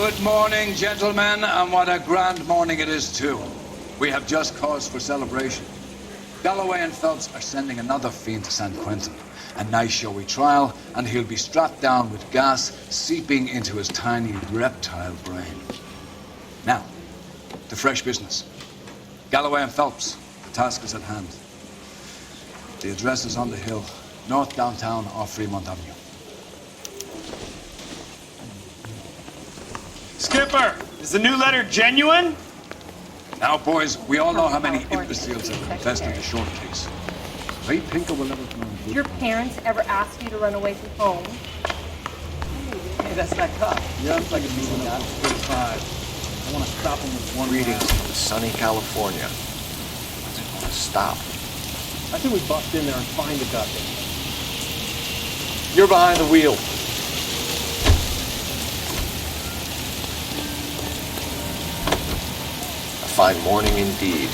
Good morning, gentlemen, and what a grand morning it is, too. We have just cause for celebration. Galloway and Phelps are sending another fiend to San Quentin. A nice showy trial, and he'll be strapped down with gas seeping into his tiny reptile brain. Now, to fresh business. Galloway and Phelps, the task is at hand. The address is on the hill, north downtown off Fremont Avenue. Skipper, is the new letter genuine? Now, boys, we all know how many imbeciles have confessed in the short case. Ray Pinker will never come on. Did your parents ever ask you to run away from home? Hey, that's that cop. Yeah, it's like a meeting out 45. I want to stop him with one Greetings round. from sunny California. What's it going to stop? I think we bust in there and find the goddamn. You're behind the wheel. A fine morning indeed.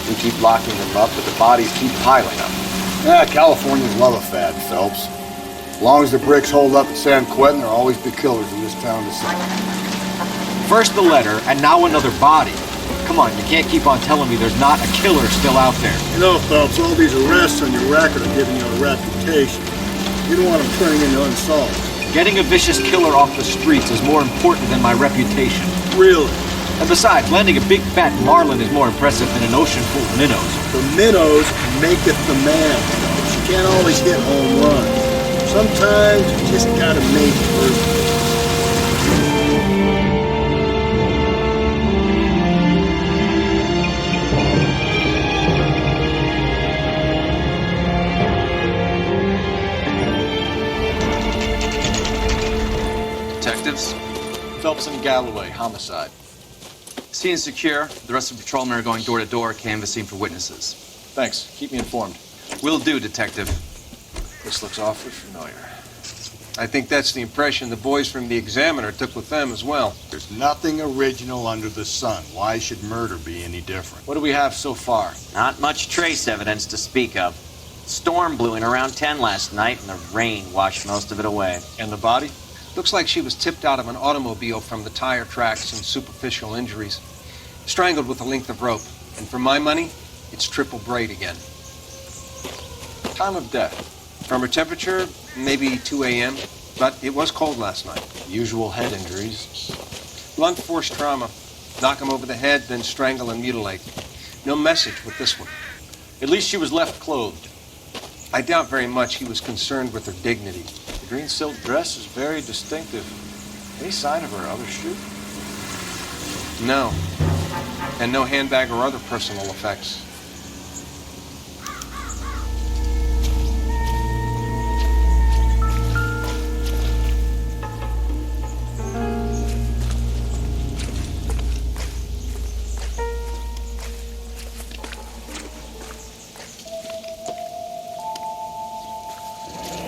We keep locking them up, but the bodies keep piling up. Yeah, Californians love a fad, Phelps. As long as the bricks hold up at San Quentin, there'll always be killers in this town to see. First the letter, and now another body. Come on, you can't keep on telling me there's not a killer still out there. You know, Phelps, all these arrests on your record are giving you a reputation. You don't want them turning into unsolved. Getting a vicious killer off the streets is more important than my reputation. Really? And besides, landing a big fat marlin is more impressive than an ocean full of minnows. The minnows maketh the man, Phelps. You can't always hit home runs. Sometimes you just gotta make through. Detectives? Phelps and Galloway, homicide. Scene is secure. The rest of the patrolmen are going door to door, canvassing for witnesses. Thanks. Keep me informed. Will do, Detective. This looks awfully familiar. I think that's the impression the boys from the Examiner took with them as well. There's nothing original under the sun. Why should murder be any different? What do we have so far? Not much trace evidence to speak of. Storm blew in around 10 last night, and the rain washed most of it away. And the body? Looks like she was tipped out of an automobile from the tire tracks and superficial injuries. Strangled with a length of rope. And for my money, it's triple braid again. Time of death? From her temperature, maybe 2 a.m., but it was cold last night. Usual head injuries. Blunt force trauma. Knock him over the head, then strangle and mutilate. No message with this one. At least she was left clothed. I doubt very much he was concerned with her dignity. The green silk dress is very distinctive. Any sign of her other shoe? No. And no handbag or other personal effects.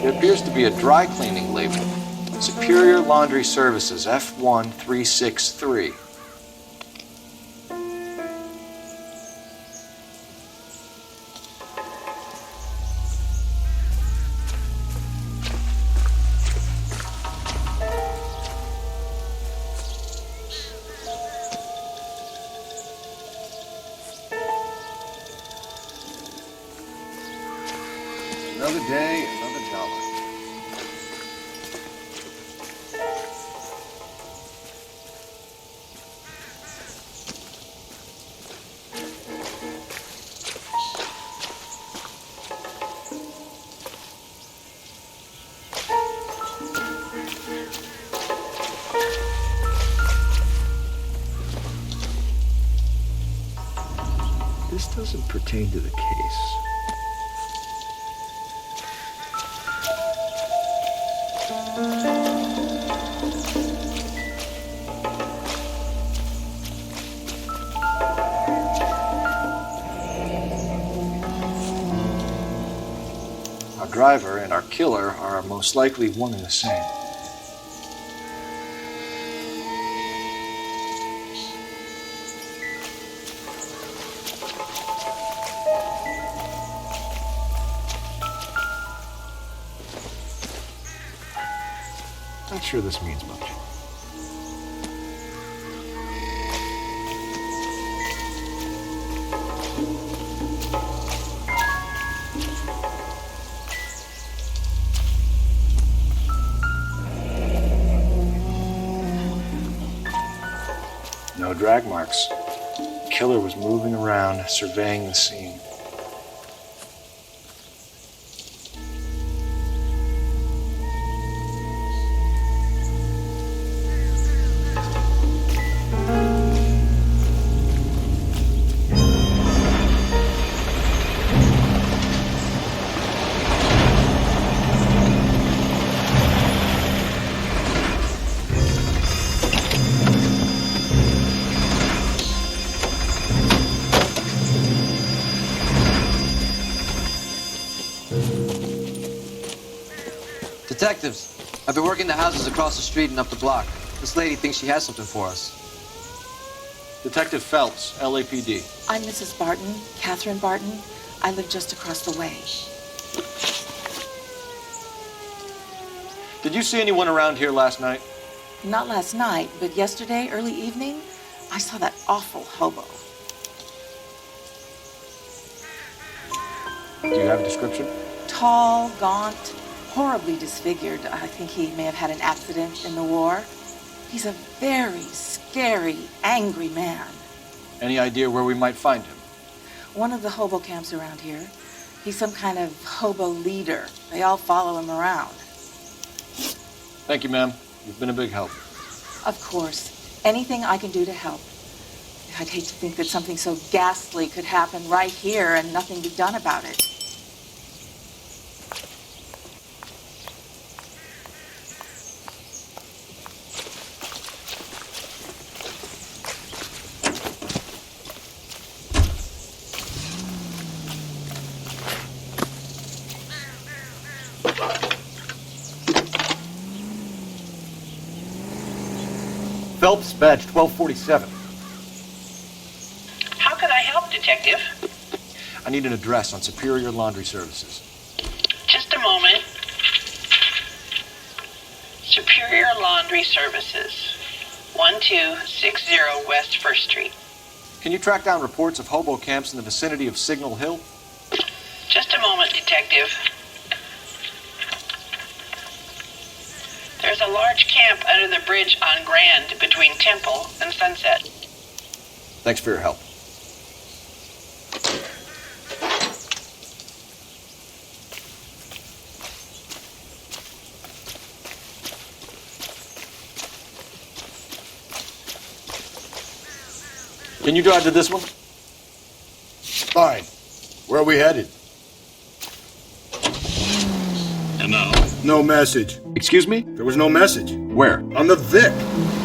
There appears to be a dry cleaning label. Superior Laundry Services, F1363. Another day, another dollar. This doesn't pertain to the case. Our driver and our killer are most likely one and the same. Not sure this means much. No drag marks. The killer was moving around, surveying the scene. Detectives, I've been working the houses across the street and up the block. This lady thinks she has something for us. Detective Phelps, LAPD. I'm Mrs. Barton, Catherine Barton. I live just across the way. Did you see anyone around here last night? Not last night, but yesterday, early evening, I saw that awful hobo. Do you have a description? Tall, gaunt, horribly disfigured. I think he may have had an accident in the war. He's a very scary, angry man. Any idea where we might find him? One of the hobo camps around here. He's some kind of hobo leader. They all follow him around. Thank you, ma'am. You've been a big help. Of course. Anything I can do to help. I'd hate to think that something so ghastly could happen right here and nothing be done about it. Phelps, badge 1247. How can I help, Detective? I need an address on Superior Laundry Services. Just a moment. Superior Laundry Services, 1260 West 1st Street. Can you track down reports of hobo camps in the vicinity of Signal Hill? Just a moment, Detective. There's a large camp under the bridge on Grand between Temple and Sunset. Thanks for your help. Can you drive to this one? Fine. Where are we headed? No message. Excuse me? There was no message. Where? On the Vic.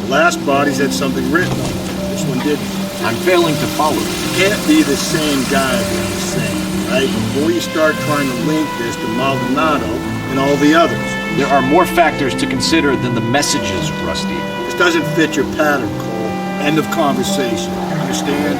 The last bodies had something written on them. This one didn't. I'm failing to follow. You can't be the same guy being the same, right? Before you start trying to link this to Maldonado and all the others. There are more factors to consider than the messages, Rusty. This doesn't fit your pattern, Cole. End of conversation. Understand?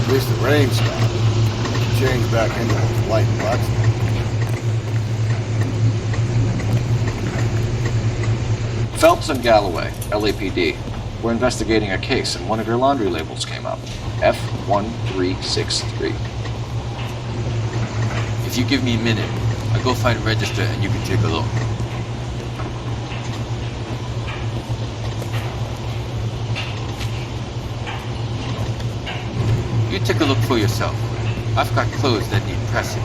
At least the rain stopped. Change back into those light bucks. Phelps and Galloway, LAPD. We're investigating a case and one of your laundry labels came up. F1363. If you give me a minute, I'll go find a register and you can take a look. You take a look for yourself. I've got clothes that need pressing.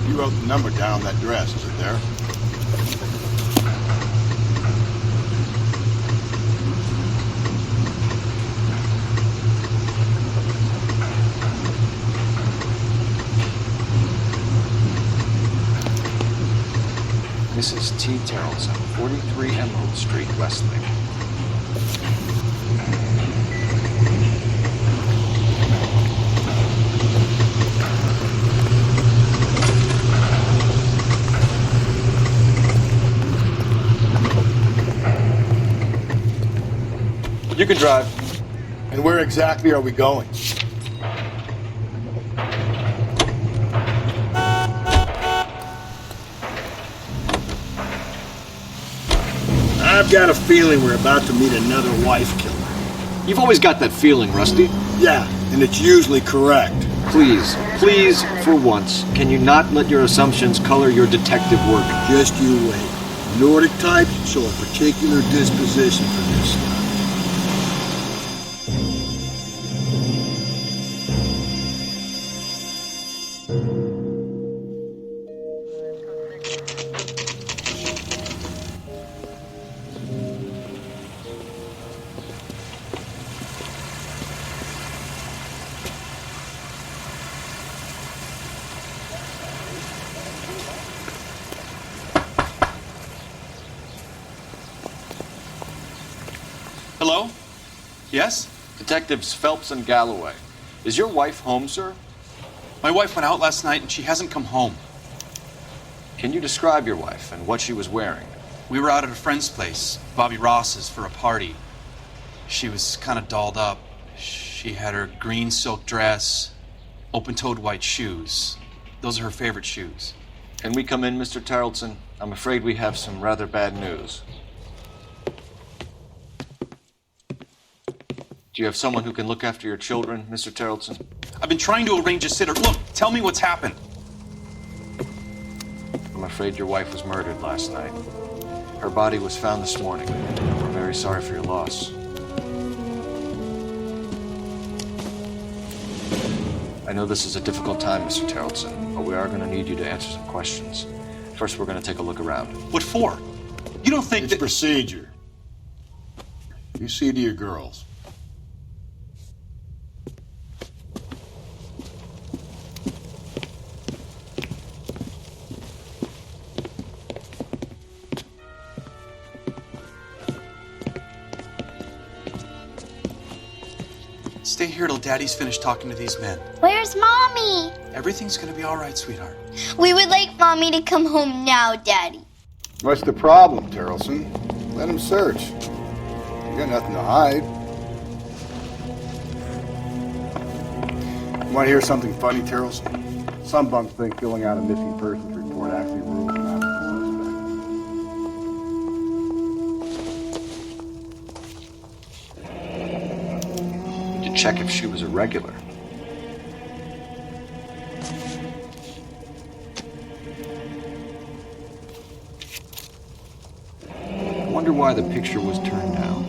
You wrote the number down on that dress, is it there? Mrs. T. Terrellson, 43 Emerald Street, Westlake. can drive. And where exactly are we going? I've got a feeling we're about to meet another wife killer. You've always got that feeling, Rusty. Yeah, and it's usually correct. Please, for once, can you not let your assumptions color your detective work? Just you wait. Nordic types show a particular disposition for this stuff. Hello? Yes? Detectives Phelps and Galloway. Is your wife home, sir? My wife went out last night and she hasn't come home. Can you describe your wife and what she was wearing? We were out at a friend's place, Bobby Ross's, for a party. She was kind of dolled up. She had her green silk dress, open-toed white shoes. Those are her favorite shoes. Can we come in, Mr. Tarleton? I'm afraid we have some rather bad news. Do you have someone who can look after your children, Mr. Tarleton? I've been trying to arrange a sitter. Look, tell me what's happened. I'm afraid your wife was murdered last night. Her body was found this morning. We're very sorry for your loss. I know this is a difficult time, Mr. Tarleton, but we are going to need you to answer some questions. First, we're going to take a look around. What for? You don't think It's procedure. You see to your girls. Stay here till Daddy's finished talking to these men. Where's Mommy? Everything's gonna be all right, sweetheart. We would like Mommy to come home now, Daddy. What's the problem, Tarleton? Let him search. You got nothing to hide. You want to hear something funny, Tarleton? Some bunks think filling out a missing persons report actually rules them out as a suspect. To check if she was a regular. I wonder why the picture was turned down.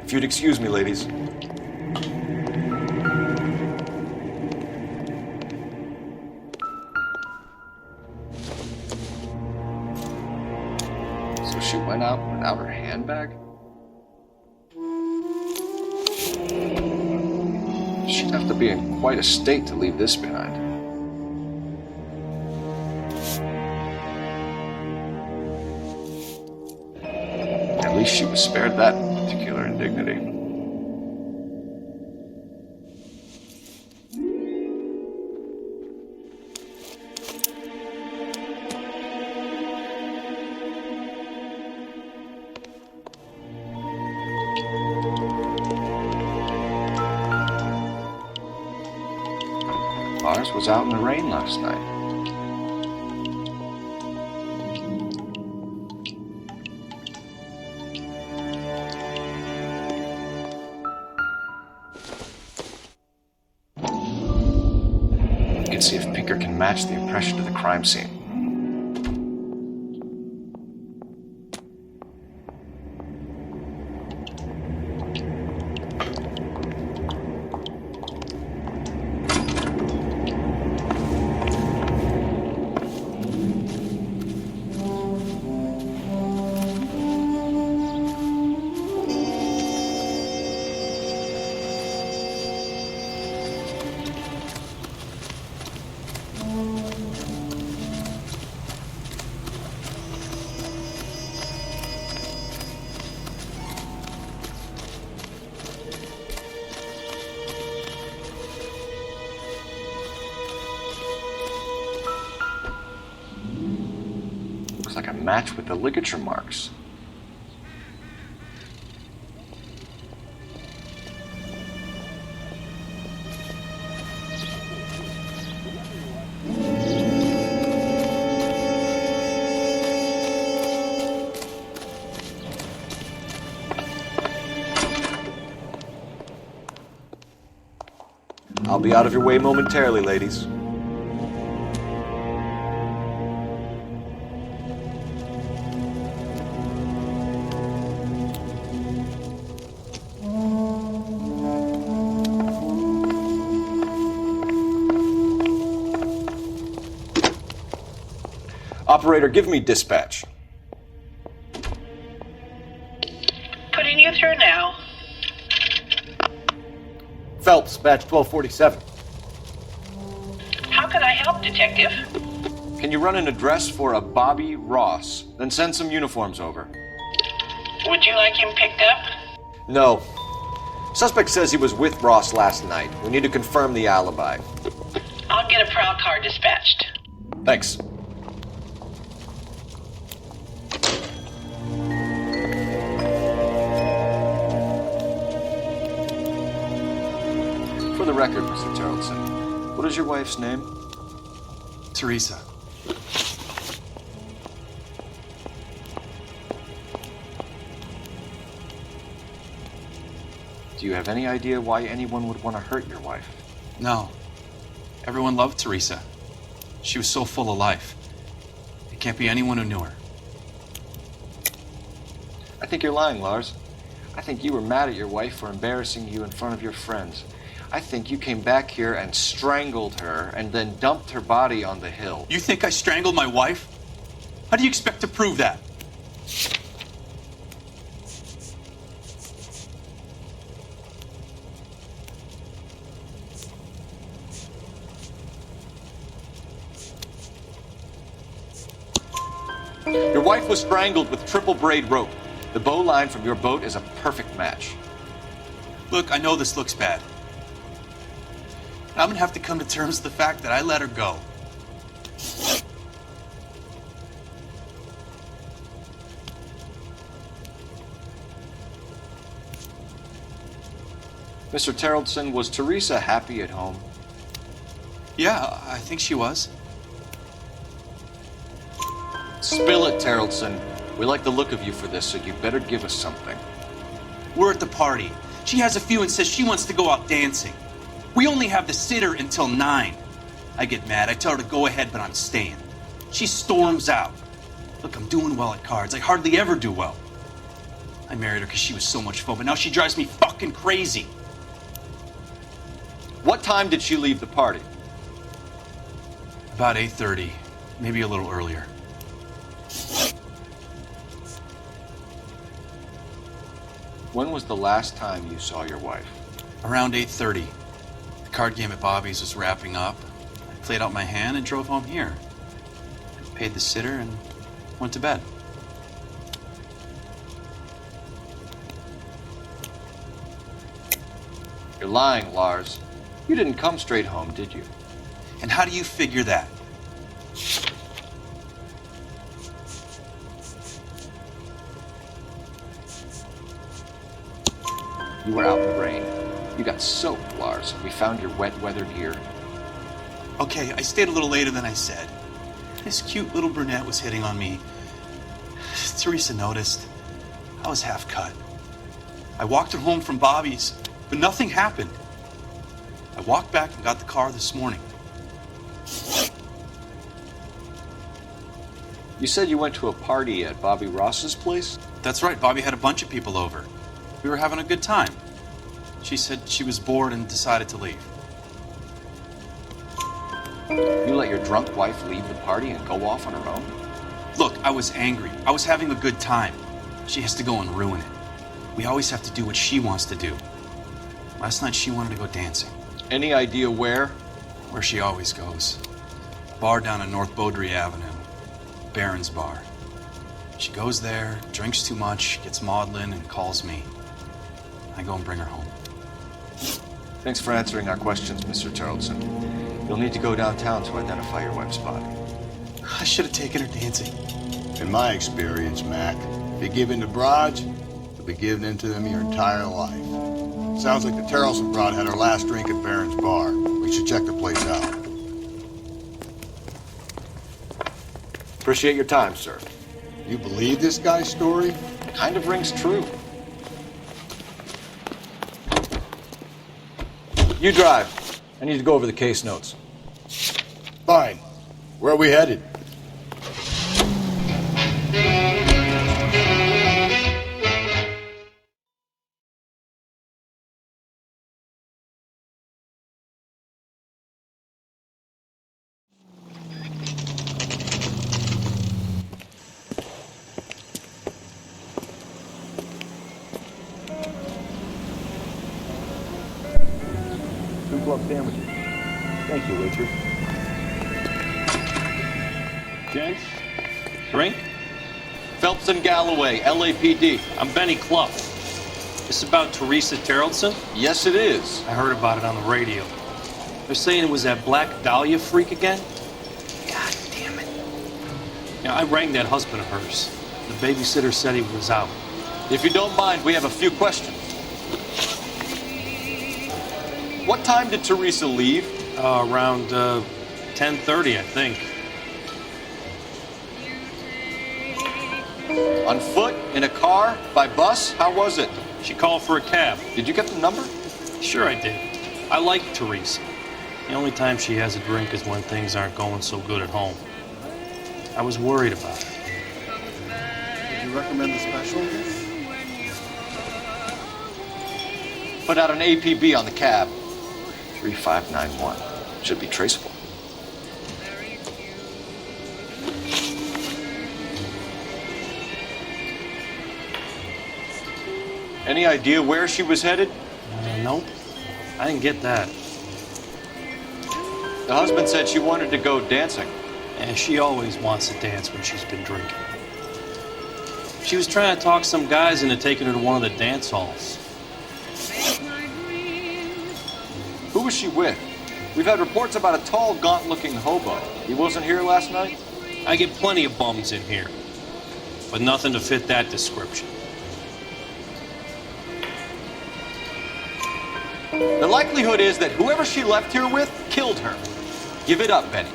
If you'd excuse me, ladies. So she went out without her handbag? She'd have to be in quite a state to leave this behind. At least she was spared that particular indignity. Ours was out in the rain last night. You can see if Pinker can match the impression to the crime scene. match with the ligature marks. I'll be out of your way momentarily, ladies. Operator, give me dispatch. Putting you through now. Phelps, badge 1247. How can I help, Detective? Can you run an address for a Bobby Ross? Then send some uniforms over. Would you like him picked up? No. Suspect says he was with Ross last night. We need to confirm the alibi. I'll get a prowl car dispatched. Thanks. For the record, Mr. Terrellson, what is your wife's name? Teresa. Do you have any idea why anyone would want to hurt your wife? No. Everyone loved Teresa. She was so full of life. It can't be anyone who knew her. I think you're lying, Lars. I think you were mad at your wife for embarrassing you in front of your friends. I think you came back here and strangled her and then dumped her body on the hill. You think I strangled my wife? How do you expect to prove that? Your wife was strangled with triple braid rope. The bow line from your boat is a perfect match. Look, I know this looks bad. I'm gonna have to come to terms with the fact that I let her go. Mr. Terrellson, was Teresa happy at home? Yeah, I think she was. Spill it, Terrellson. We like the look of you for this, so you better give us something. We're at the party. She has a few and says she wants to go out dancing. We only have the sitter until 9. I get mad. I tell her to go ahead, but I'm staying. She storms out. Look, I'm doing well at cards. I hardly ever do well. I married her because she was so much fun, but now she drives me fucking crazy. What time did she leave the party? About 8:30, maybe a little earlier. When was the last time you saw your wife? Around 8:30. The card game at Bobby's was wrapping up. I played out my hand and drove home here. I paid the sitter and went to bed. You're lying, Lars. You didn't come straight home, did you? And how do you figure that? You were out in the rain. You got soaked, Lars. We found your wet weather gear. Okay, I stayed a little later than I said. This cute little brunette was hitting on me. Teresa noticed. I was half cut. I walked her home from Bobby's, but nothing happened. I walked back and got the car this morning. You said you went to a party at Bobby Ross's place? That's right, Bobby had a bunch of people over. We were having a good time. She said she was bored and decided to leave. You let your drunk wife leave the party and go off on her own? Look, I was angry. I was having a good time. She has to go and ruin it. We always have to do what she wants to do. Last night she wanted to go dancing. Any idea where? Where she always goes. A bar down on North Beaudry Avenue. Barron's Bar. She goes there, drinks too much, gets maudlin, and calls me. I go and bring her home. Thanks for answering our questions, Mr. Terrellson. You'll need to go downtown to identify your wife's body. I should have taken her dancing. In my experience, Mac, if you give in to broads, you'll be giving in to them your entire life. Sounds like the Terrelson broad had her last drink at Barron's bar. We should check the place out. Appreciate your time, sir. You believe this guy's story? Kind of rings true. You drive. I need to go over the case notes. Fine. Where are we headed? Two club sandwiches. Thank you, waitress. Gents, drink? Phelps and Galloway, LAPD. I'm Benny Clough. This about Teresa Terrelson? Yes, it is. I heard about it on the radio. They're saying it was that Black Dahlia freak again? God damn it. Yeah, I rang that husband of hers. The babysitter said he was out. If you don't mind, we have a few questions. What time did Teresa leave? Around 10:30, I think. On foot? In a car? By bus? How was it? She called for a cab. Did you get the number? Sure I did. I like Teresa. The only time she has a drink is when things aren't going so good at home. I was worried about her. Would you recommend the special? Put out an APB on the cab. 3591. Should be traceable. Any idea where she was headed? Nope. I didn't get that. The husband said she wanted to go dancing. And she always wants to dance when she's been drinking. She was trying to talk some guys into taking her to one of the dance halls. Who was she with? We've had reports about a tall, gaunt-looking hobo. He wasn't here last night? I get plenty of bums in here, but nothing to fit that description. The likelihood is that whoever she left here with killed her. Give it up, Benny.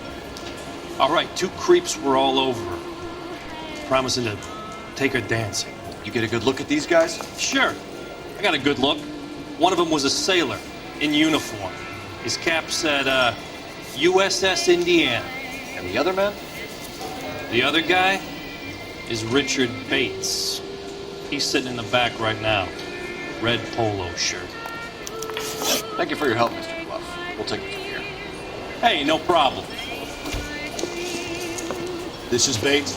All right, two creeps were all over her, promising to take her dancing. You get a good look at these guys? Sure. I got a good look. One of them was a sailor in uniform. His cap said, USS Indiana. And the other man? The other guy is Richard Bates. He's sitting in the back right now. Red polo shirt. Thank you for your help, Mr. Clough. We'll take it from here. Hey, no problem. This is Bates.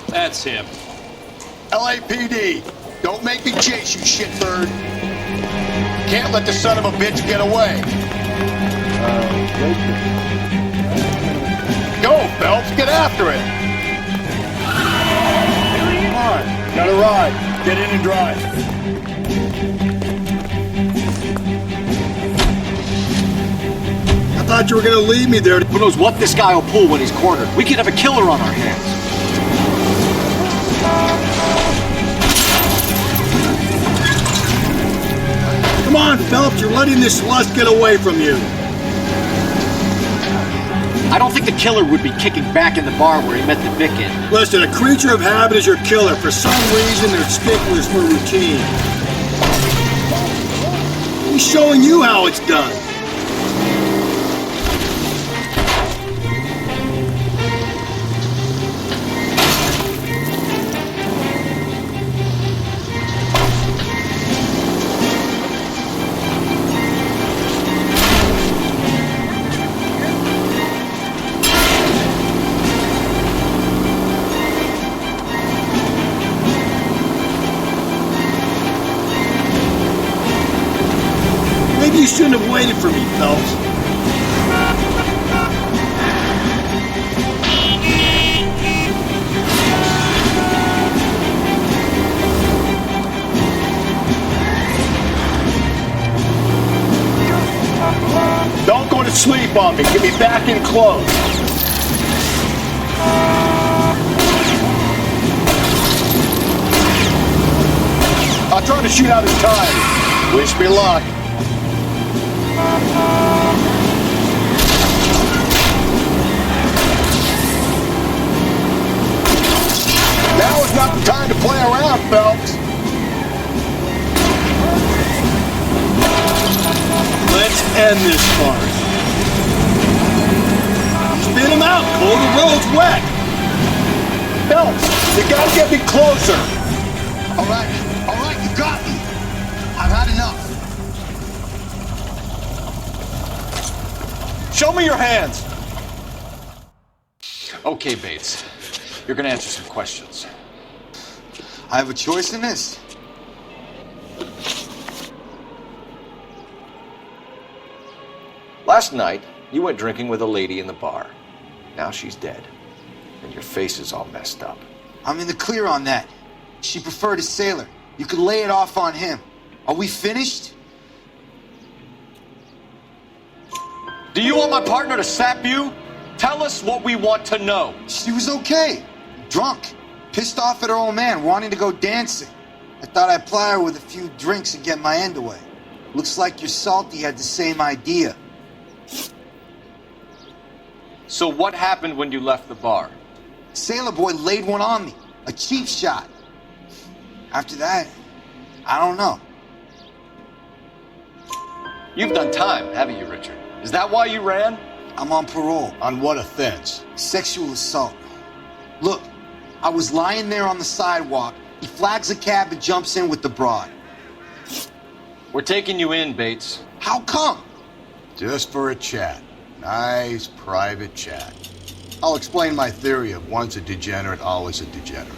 That's him. LAPD, don't make me chase you, shitbird. Can't let the son of a bitch get away. Go, Phelps, get after it. Come on, got a ride. Get in and drive. I thought you were gonna leave me there. Who knows what this guy will pull when he's cornered? We could have a killer on our hands. Come on, Phelps, you're letting this lust get away from you. I don't think the killer would be kicking back in the bar where he met the Vic-In. Listen, a creature of habit is your killer. For some reason, they're sticklers for routine. He's showing you how it's done. You shouldn't have waited for me, Phelps. Don't go to sleep on me. Get me back in close. not trying to shoot out his time. Wish me luck. Now is not the time to play around, Phelps. Let's end this farce. Spin him out, Cole. The road's wet. Phelps, you gotta get me closer. All right, you got me. I've had enough. Show me your hands. Okay, Bates. You're gonna answer some questions. I have a choice in this. Last night, you went drinking with a lady in the bar. Now she's dead. And your face is all messed up. I'm in the clear on that. She preferred a sailor. You could lay it off on him. Are we finished? Do you want my partner to sap you? Tell us what we want to know. She was okay. Drunk. Pissed off at her old man, wanting to go dancing. I thought I'd ply her with a few drinks and get my end away. Looks like your Salty had the same idea. So what happened when you left the bar? Sailor boy laid one on me. A cheap shot. After that, I don't know. You've done time, haven't you, Richard? Is that why you ran? I'm on parole. On what offense? Sexual assault. Look, I was lying there on the sidewalk. He flags a cab and jumps in with the broad. We're taking you in, Bates. How come? Just for a chat. Nice private chat. I'll explain my theory of once a degenerate, always a degenerate.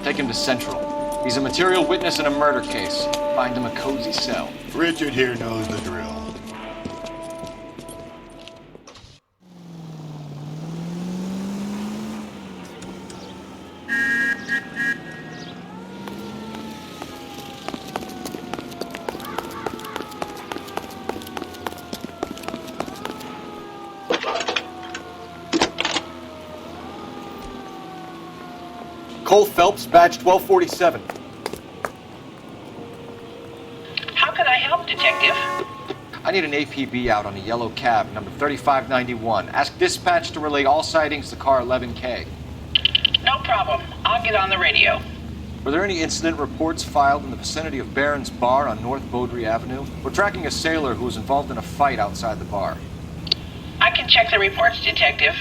Take him to Central. He's a material witness in a murder case. Find him a cozy cell. Richard here knows the drill. Cole Phelps, badge 1247. How can I help, Detective? I need an APB out on a yellow cab, number 3591. Ask dispatch to relay all sightings to car 11K. No problem. I'll get on the radio. Were there any incident reports filed in the vicinity of Barron's Bar on North Beaudry Avenue? We're tracking a sailor who was involved in a fight outside the bar. I can check the reports, Detective.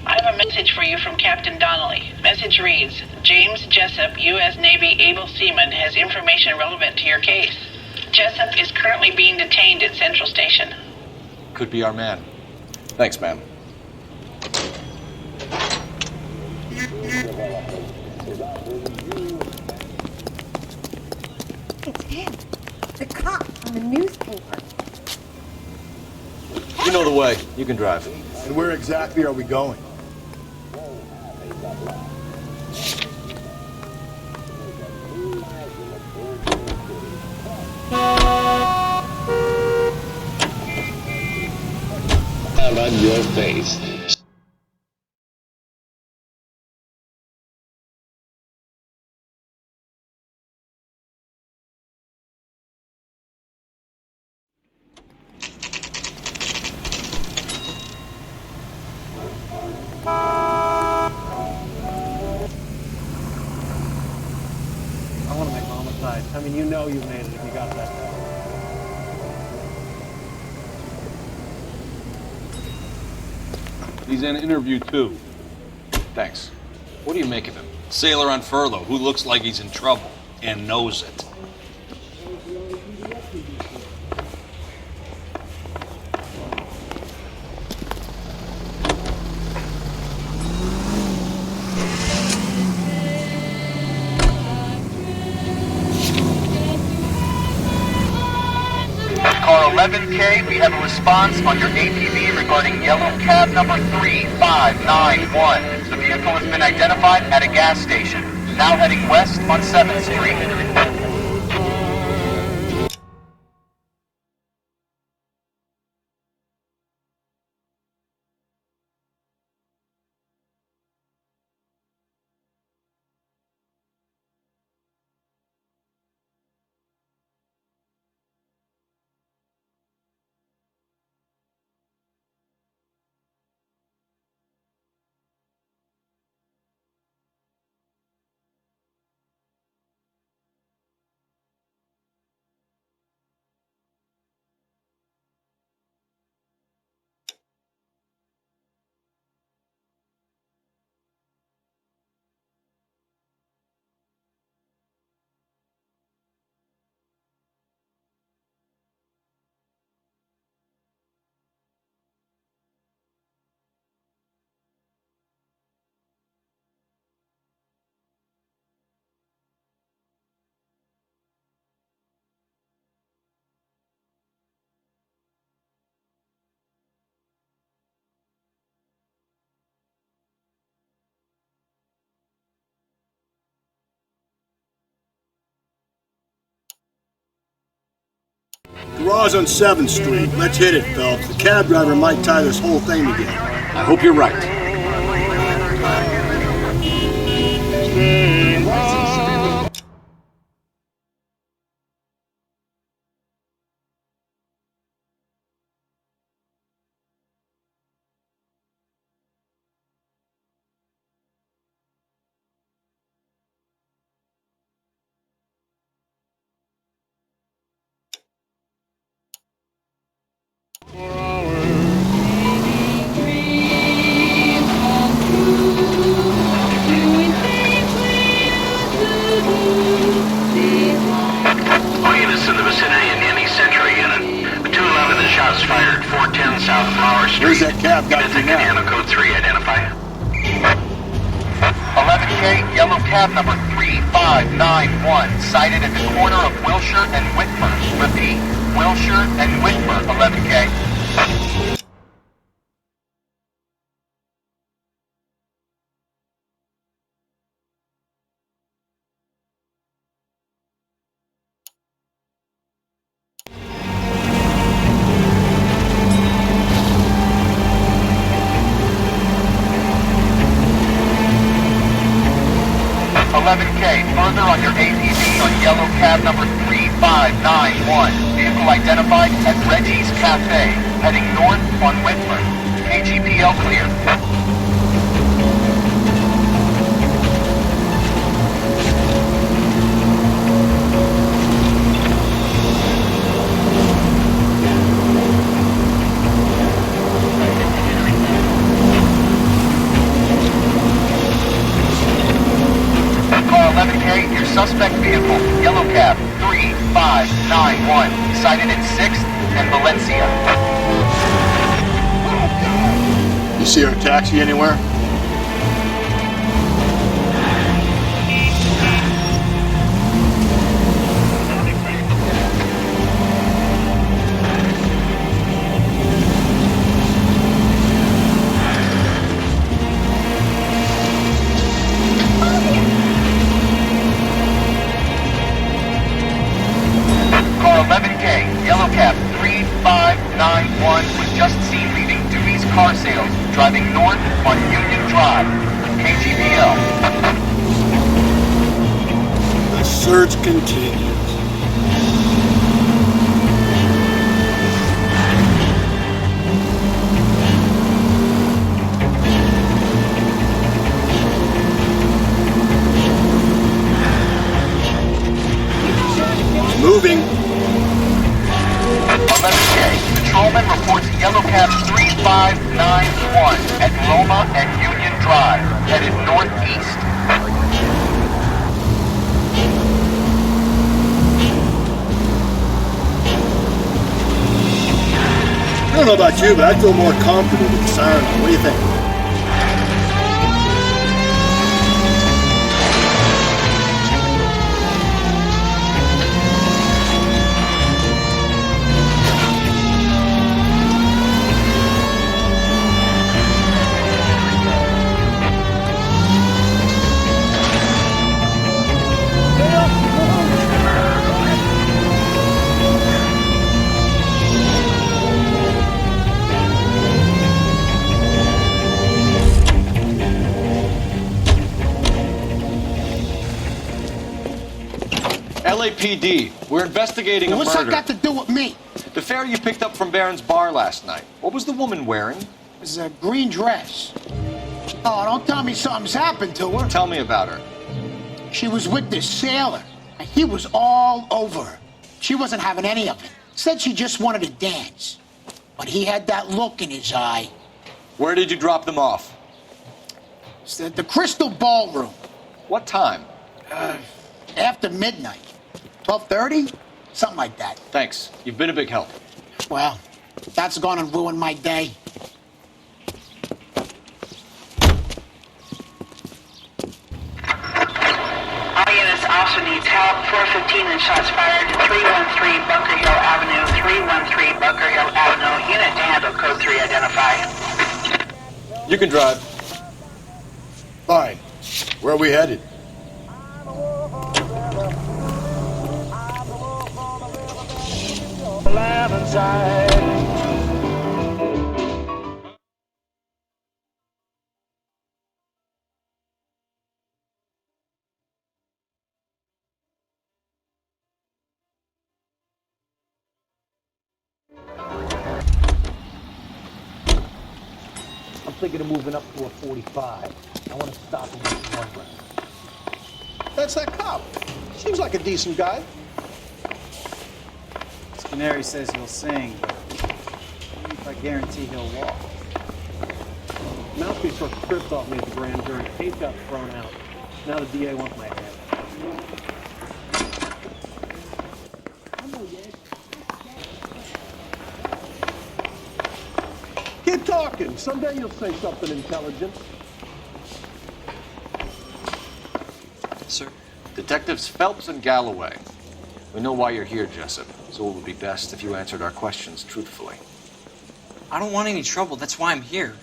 I have a message for you from Captain Donnelly. Message reads, James Jessup, U.S. Navy able seaman, has information relevant to your case. Jessup is currently being detained at Central Station. Could be our man. Thanks, ma'am. It's him. The cop from the newspaper. You know the way. You can drive. And where exactly are we going? On your face. I want to make homicide. I mean, you know you made it if you got that. He's in interview too. Thanks. What do you make of him? Sailor on furlough who looks like he's in trouble and knows it. Car 11K, we have a response on your APB regarding yellow cab number 3591. The vehicle has been identified at a gas station. Now heading west on 7th Street. Garage on 7th Street. Let's hit it, Phelps. The cab driver might tie this whole thing together. I hope you're right. All units in the vicinity in any Century unit. 211 is shots fired, 410 South Flower Street. Where's that cab got to now? Indiana Code 3, identify. 11K, yellow cab number 3591, sighted at the corner of Wilshire and Whitmer. Repeat, Wilshire and Whitmer, 11K. Further on your APB on yellow cab number 3591. Vehicle identified as Reggie's Cafe, heading north on Whitmer. KGPL clear. Your suspect vehicle, yellow cab 3591, sighted at 6th and Valencia. You see our taxi anywhere? Yellow cab 3591 was just seen leaving Dewey's Car Sales, driving north on Union Drive. KGPL. The search continues. Moving. 11K. Patrolman reports yellow cab 3591 at Loma and Union Drive, headed northeast. I don't know about you, but I feel more comfortable with the siren. What do you think? LAPD, we're investigating a murder. What's that got to do with me? The fare you picked up from Barron's bar last night. What was the woman wearing? It was a green dress. Oh, don't tell me something's happened to her. Tell me about her. She was with this sailor, and he was all over her. She wasn't having any of it. Said she just wanted to dance. But he had that look in his eye. Where did you drop them off? It's the Crystal Ballroom. What time? After midnight. 12:30? Something like that. Thanks. You've been a big help. Well, that's gonna ruin my day. All units, officer needs help. 415 and shots fired. 313 Bunker Hill Avenue. 313 Bunker Hill Avenue. Unit to handle code 3 identify. You can drive. Fine. Where are we headed? Alive. inside. I'm thinking of moving up to a 45. I want to stop him with one round. That's that cop. Seems like a decent guy. Canary says he'll sing, but I guarantee he'll walk. Mouthpiece took script off me at the grand jury. Case got thrown out. Now the DA wants my head. Keep talking. Someday you'll say something intelligent. Sir? Detectives Phelps and Galloway. We know why you're here, Jessup, so it would be best if you answered our questions truthfully. I don't want any trouble. That's why I'm here.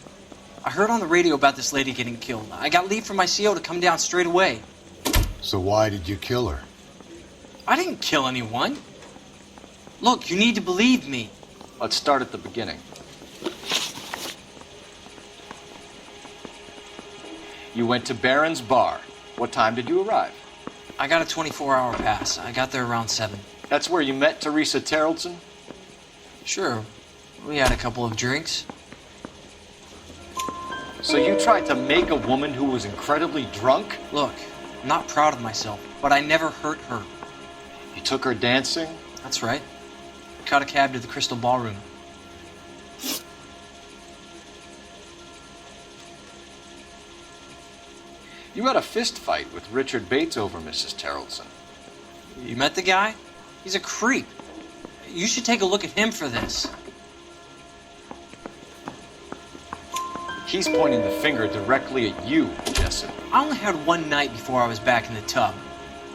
I heard on the radio about this lady getting killed. I got leave from my CO to come down straight away. So why did you kill her? I didn't kill anyone. Look, you need to believe me. Let's start at the beginning. You went to Barron's Bar. What time did you arrive? I got a 24-hour pass. I got there around 7. That's where you met Teresa Terrellson? Sure. We had a couple of drinks. So you tried to make a woman who was incredibly drunk? Look, I'm not proud of myself, but I never hurt her. You took her dancing? That's right. Caught a cab to the Crystal Ballroom. You had a fist fight with Richard Bates over Mrs. Terrellson. You met the guy? He's a creep. You should take a look at him for this. He's pointing the finger directly at you, Jessup. I only had one night before I was back in the tub.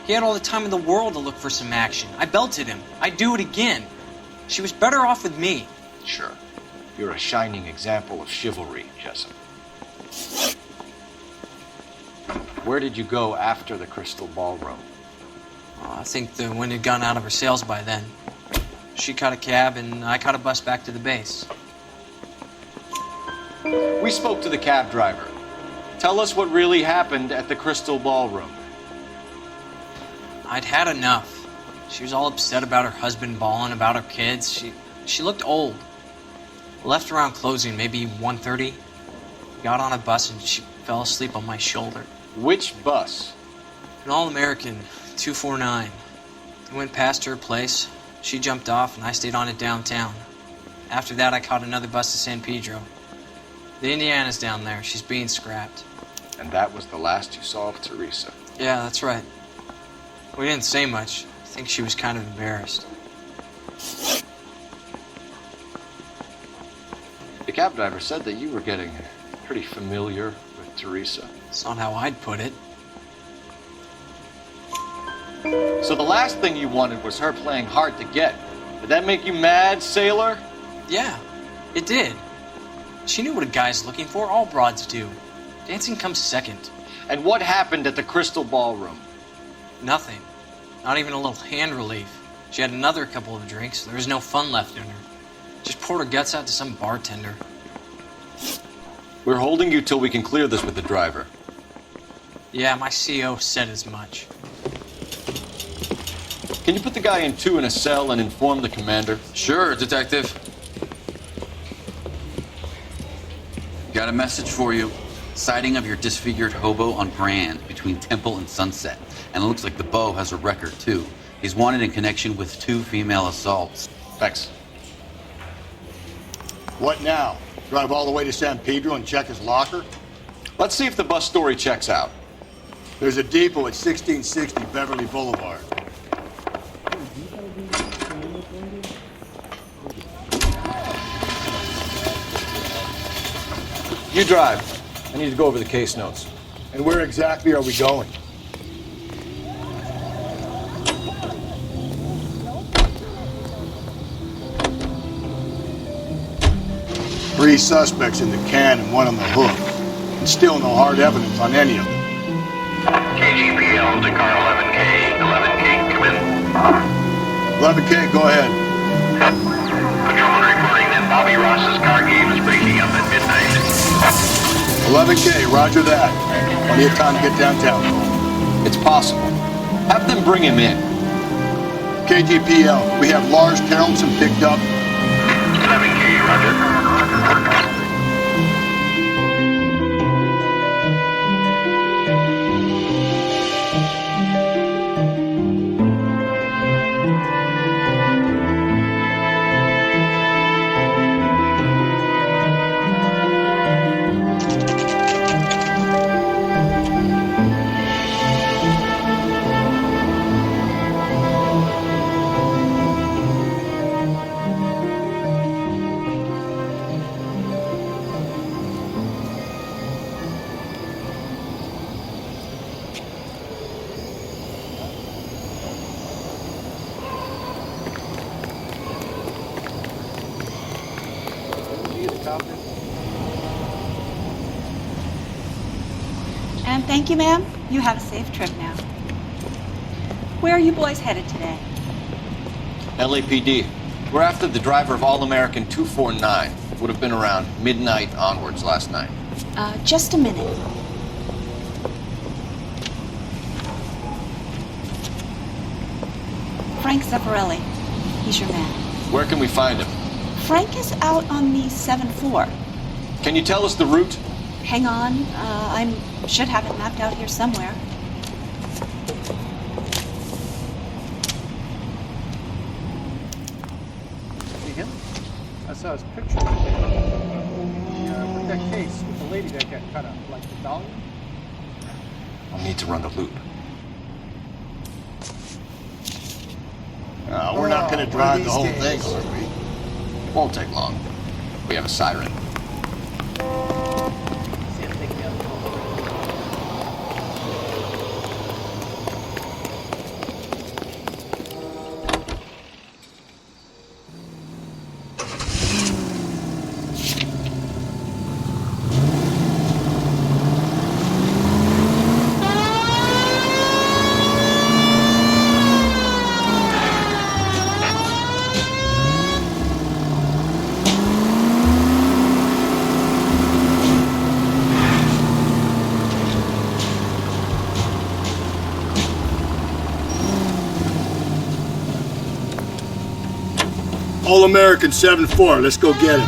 He had all the time in the world to look for some action. I belted him. I'd do it again. She was better off with me. Sure. You're a shining example of chivalry, Jessup. Where did you go after the Crystal Ballroom? I think the wind had gone out of her sails by then. She caught a cab, and I caught a bus back to the base. We spoke to the cab driver. Tell us what really happened at the Crystal Ballroom. I'd had enough. She was all upset about her husband bawling about her kids. She looked old. Left around closing, maybe 1:30. Got on a bus and she fell asleep on my shoulder. Which bus? An All-American, 249. I went past her place. She jumped off and I stayed on it downtown. After that, I caught another bus to San Pedro. The Indiana's down there. She's being scrapped. And that was the last you saw of Teresa? Yeah, that's right. We didn't say much. I think she was kind of embarrassed. The cab driver said that you were getting pretty familiar with Teresa. It's not how I'd put it. So the last thing you wanted was her playing hard to get. Did that make you mad, sailor? Yeah, it did. She knew what a guy's looking for. All broads do. Dancing comes second. And what happened at the Crystal Ballroom? Nothing. Not even a little hand relief. She had another couple of drinks. There was no fun left in her. Just poured her guts out to some bartender. We're holding you till we can clear this with the driver. Yeah, my CO said as much. Can you put the guy in 2 in a cell and inform the commander? Sure, Detective. Got a message for you. Sighting of your disfigured hobo on Brand between Temple and Sunset. And it looks like the Beau has a record, too. He's wanted in connection with 2 female assaults. Thanks. What now? Drive all the way to San Pedro and check his locker? Let's see if the bus story checks out. There's a depot at 1660 Beverly Boulevard. You drive. I need to go over the case notes. And where exactly are we going? Three suspects in the can and one on the hook. And still no hard evidence on any of them. KGPL to car 11K. 11K, come in. 11K, go ahead. 11K, roger that. Plenty of time to get downtown, Cole. It's possible. Have them bring him in. KGPL, we have Lars Carlson picked up. 11K, roger. And thank you, ma'am. You have a safe trip now. Where are you boys headed today? LAPD. We're after the driver of All-American 249. Would have been around midnight onwards last night. Just a minute. Frank Zeffirelli. He's your man. Where can we find him? Frank is out on the 7-4. Can you tell us the route? Hang on. I should have it mapped out here somewhere. See him? I saw his picture with that case with the lady that got cut up, like the dollar. I'll need to run the loop. We're not going to drive the whole thing, are we? Won't take long. We have a siren. All-American 7-4, let's go get him.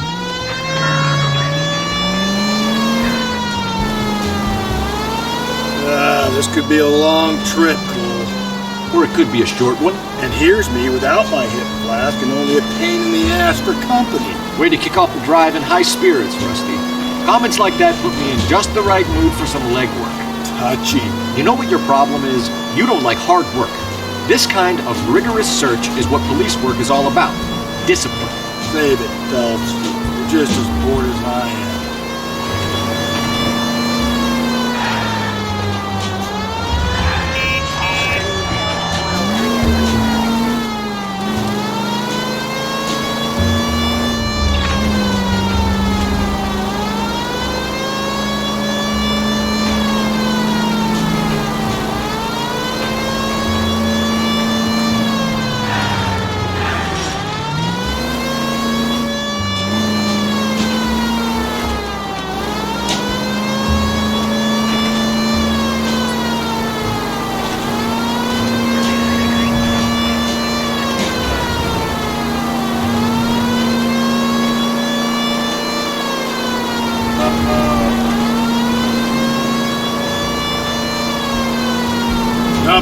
This could be a long trip, Cole. Or it could be a short one. And here's me without my hip flask and only a pain in the ass for company. Way to kick off the drive in high spirits, Rusty. Comments like that put me in just the right mood for some legwork. Touchy. You know what your problem is? You don't like hard work. This kind of rigorous search is what police work is all about. Discipline. Save it, Phelps. You're just as bored as I am.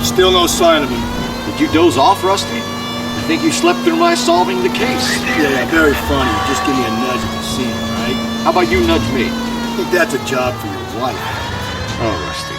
Still no sign of him. Did you doze off, Rusty? I think you slept through my solving the case. Yeah, very funny. Just give me a nudge if you see him, right? How about you nudge me? I think that's a job for your wife. Oh, Rusty.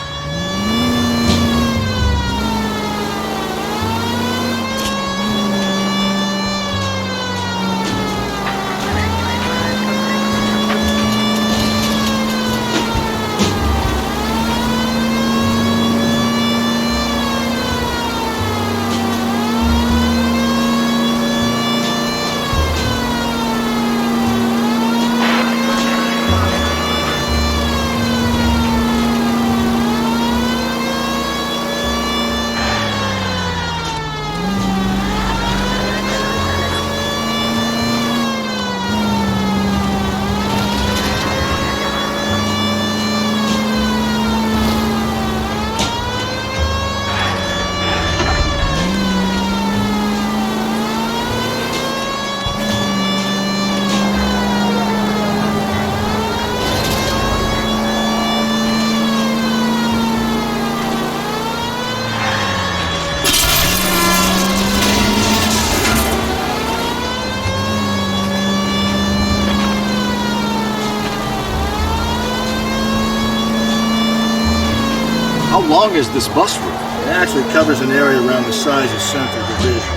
long is this bus route? It actually covers an area around the size of Central Division.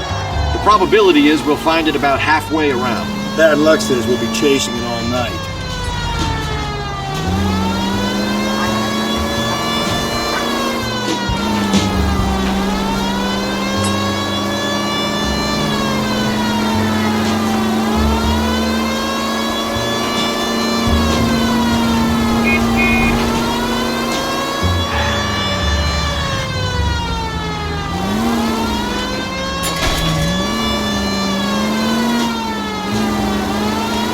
The probability is we'll find it about halfway around. Bad luck says we'll be chasing it all night.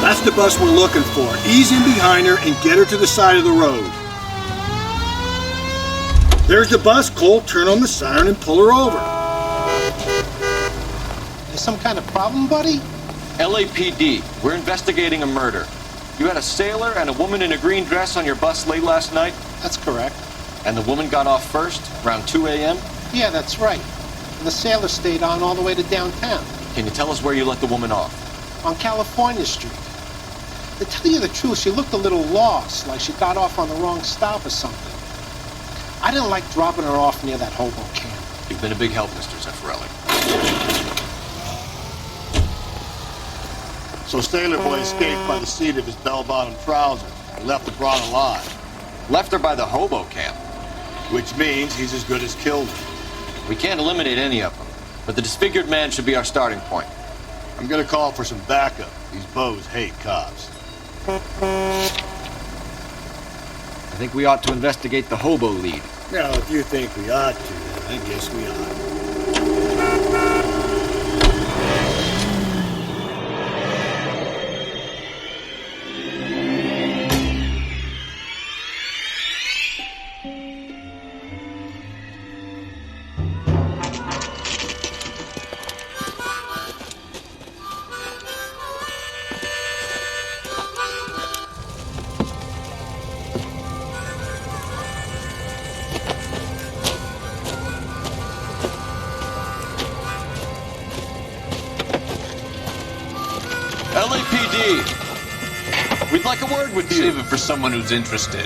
That's the bus we're looking for. Ease in behind her and get her to the side of the road. There's the bus. Cole, turn on the siren and pull her over. There's some kind of problem, buddy? LAPD, we're investigating a murder. You had a sailor and a woman in a green dress on your bus late last night? That's correct. And the woman got off first, around 2 a.m.? Yeah, that's right. And the sailor stayed on all the way to downtown. Can you tell us where you let the woman off? On California Street. To tell you the truth, she looked a little lost, like she got off on the wrong stop or something. I didn't like dropping her off near that hobo camp. You've been a big help, Mr. Zeffirelli. So Sailor Boy escaped by the seat of his bell-bottom trousers and left the broad alive. Left her by the hobo camp. Which means he's as good as killed her. We can't eliminate any of them, but the disfigured man should be our starting point. I'm gonna call for some backup. These bows hate cops. I think we ought to investigate the hobo lead. Now, if you think we ought to, I guess we ought. LAPD, we'd like a word with you. Save it for someone who's interested.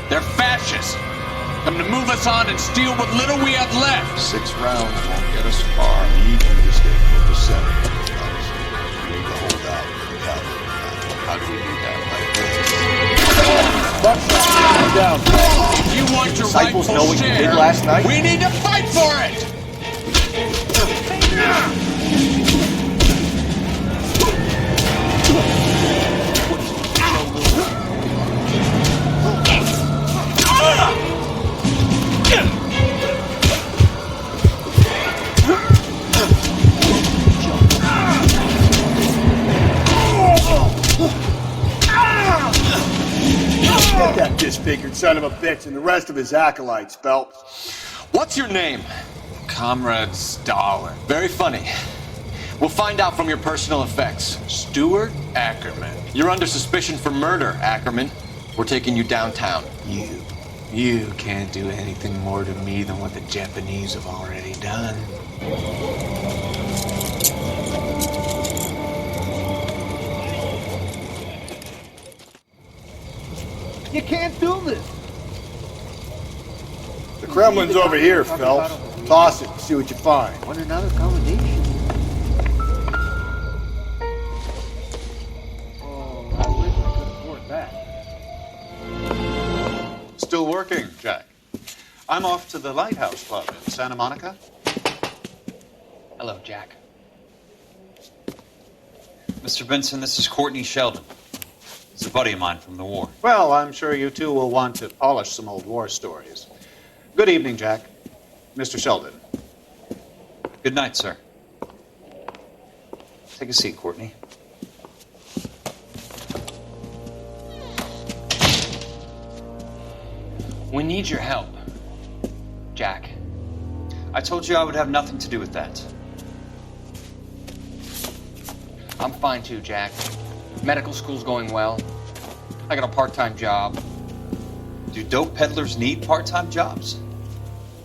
They're fascists. Come to move us on and steal what little we have left. 6 rounds won't get us far. We need you to stay at the center. We need to hold out. How do we do that? If you want your Disciples rightful know what you share, did last night? we need to fight for it! Get that disfigured son of a bitch and the rest of his acolytes, Phelps. What's your name? Comrade Stalin. Very funny. We'll find out from your personal effects. Stuart Ackerman. You're under suspicion for murder, Ackerman. We're taking you downtown. You can't do anything more to me than what the Japanese have already done. You can't do this. The Kremlin's over here, Phelps. Toss it and see what you find. Want another combination? Oh, I wish I could afford that. Still working, Jack. I'm off to the Lighthouse Club in Santa Monica. Hello, Jack. Mr. Benson, this is Courtney Sheldon. He's a buddy of mine from the war. Well, I'm sure you two will want to polish some old war stories. Good evening, Jack. Mr. Sheldon. Good night, sir. Take a seat, Courtney. We need your help, Jack. I told you I would have nothing to do with that. I'm fine too, Jack. Medical school's going well. I got a part-time job. Do dope peddlers need part-time jobs?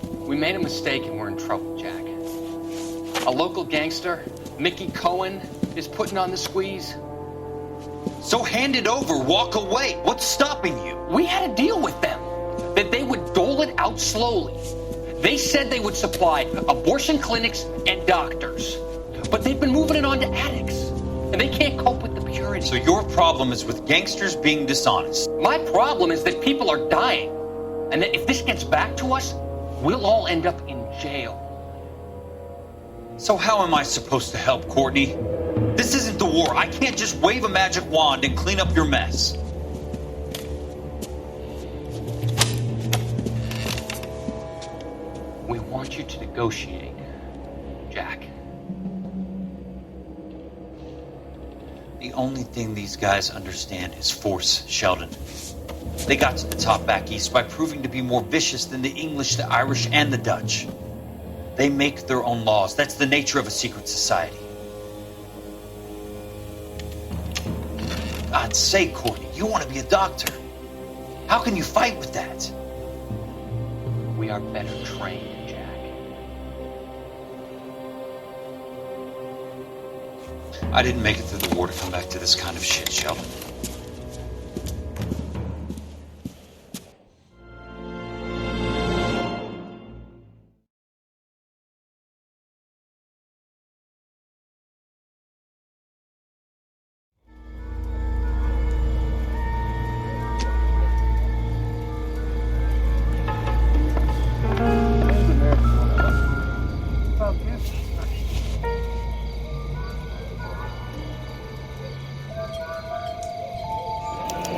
We made a mistake and we're in trouble, Jack. A local gangster, Mickey Cohen, is putting on the squeeze. So hand it over, walk away. What's stopping you? We had a deal with them. that they would dole it out slowly. They said they would supply abortion clinics and doctors. But they've been moving it on to addicts. And they can't cope with the purity. So your problem is with gangsters being dishonest. My problem is that people are dying. And that if this gets back to us, we'll all end up in jail. So how am I supposed to help, Courtney? This isn't the war. I can't just wave a magic wand and clean up your mess. We want you to negotiate, Jack. The only thing these guys understand is force, Sheldon. They got to the top back east by proving to be more vicious than the English, the Irish, and the Dutch. They make their own laws. That's the nature of a secret society. God's sake, Courtney, you want to be a doctor. How can you fight with that? We are better trained, Jack. I didn't make it through the war to come back to this kind of shit, Sheldon.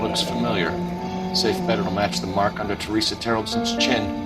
Looks familiar. Safe bet it'll match the mark under Teresa Terreldson's chin.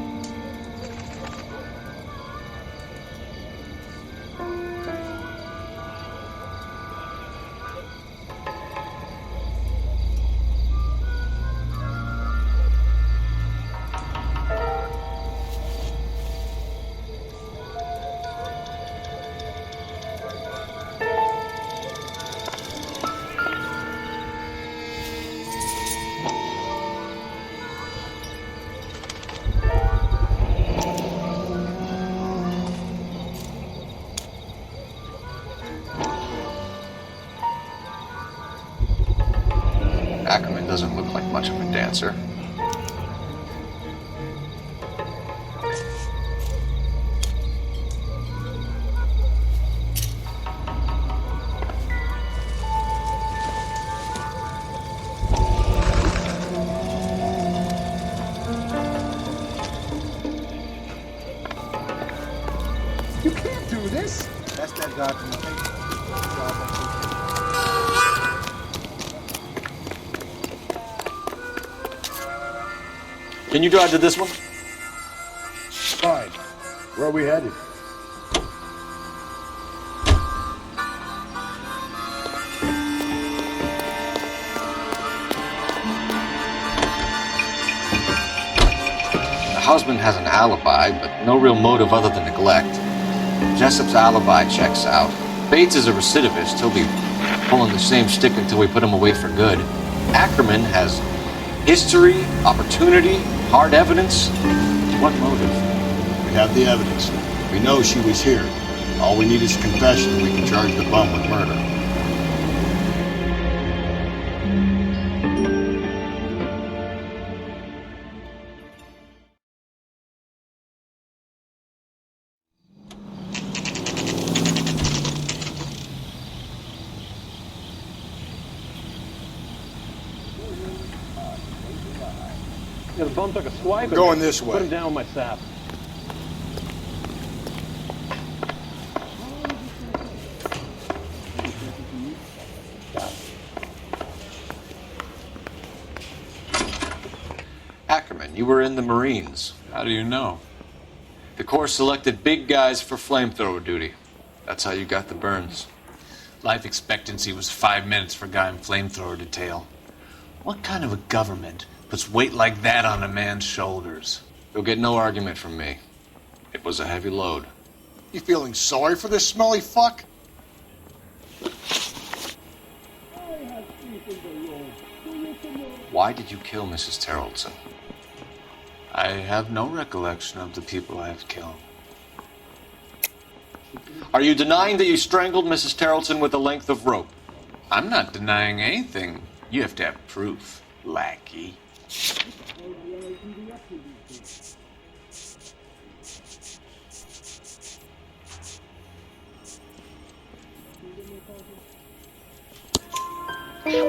Ackerman doesn't look like much of a dancer. You can't do this. That's that guy from the paper. Can you drive to this one? Fine. Where are we headed? The husband has an alibi, but no real motive other than neglect. Jessup's alibi checks out. Bates is a recidivist. He'll be pulling the same stick until we put him away for good. Ackerman has history, opportunity, hard evidence. What motive? We have the evidence. We know she was here. All we need is a confession and we can charge the bum with murder. Yeah, the bum took a swipe. Going this way. Put him down with my sap. Ackerman, you were in the Marines. How do you know? The Corps selected big guys for flamethrower duty. That's how you got the burns. Life expectancy was 5 minutes for a guy in flamethrower detail. What kind of a government puts weight like that on a man's shoulders? You'll get no argument from me. It was a heavy load. You feeling sorry for this smelly fuck? Why did you kill Mrs. Terreldson? I have no recollection of the people I have killed. Are you denying that you strangled Mrs. Terreldson with a length of rope? I'm not denying anything. You have to have proof, lackey.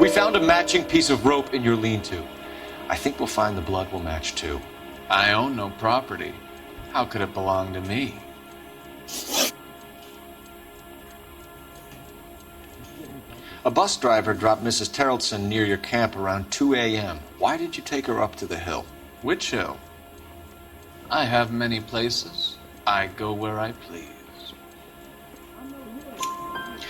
We found a matching piece of rope in your lean-to. I think we'll find the blood will match too. I own no property. How could it belong to me? A bus driver dropped Mrs. Terrellson near your camp around 2 a.m. Why did you take her up to the hill? Which hill? I have many places. I go where I please.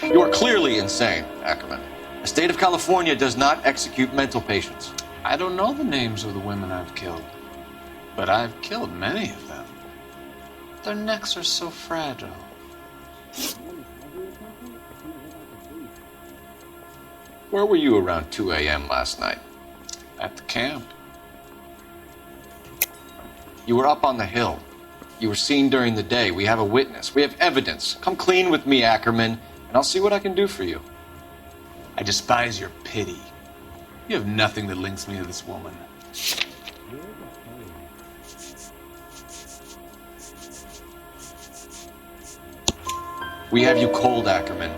You are clearly insane, Ackerman. The state of California does not execute mental patients. I don't know the names of the women I've killed, but I've killed many of them. Their necks are so fragile. Where were you around 2 a.m. last night? At the camp. You were up on the hill. You were seen during the day. We have a witness. We have evidence. Come clean with me, Ackerman, and I'll see what I can do for you. I despise your pity. You have nothing that links me to this woman. We have you cold, Ackerman.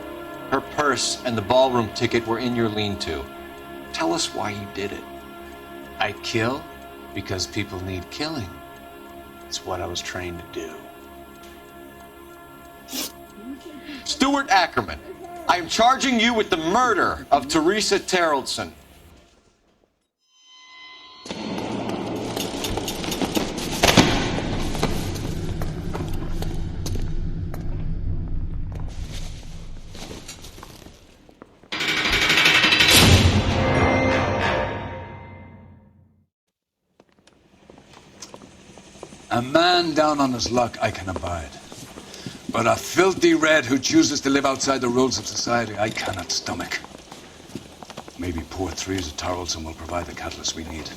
Her purse and the ballroom ticket were in your lean-to. Tell us why you did it. I kill because people need killing. It's what I was trained to do. Stuart Ackerman, I am charging you with the murder of Teresa Terrellson. A man down on his luck I can abide. But a filthy red who chooses to live outside the rules of society, I cannot stomach. Maybe poor Teresa Terrellson will provide the catalyst we need.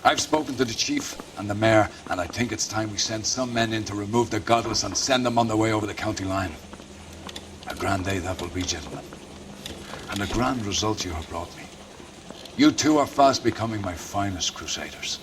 I've spoken to the chief and the mayor, and I think it's time we send some men in to remove the godless and send them on their way over the county line. A grand day that will be, gentlemen. And a grand result you have brought me. You two are fast becoming my finest crusaders.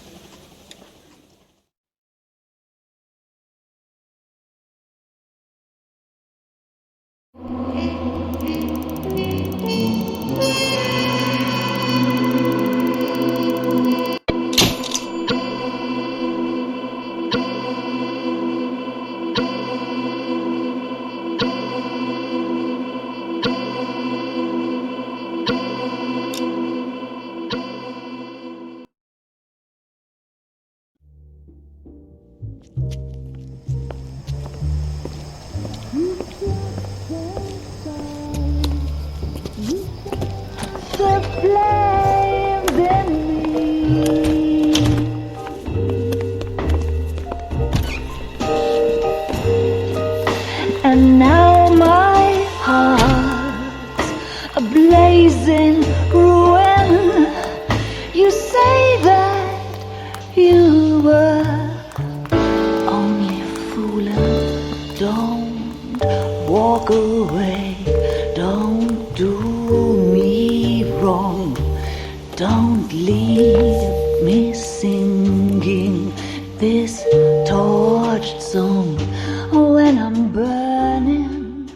And now my heart's a blazing ruin. You say that you were only fooling. Don't walk away. Don't do me wrong. Don't leave me singing this torched song when I'm burning.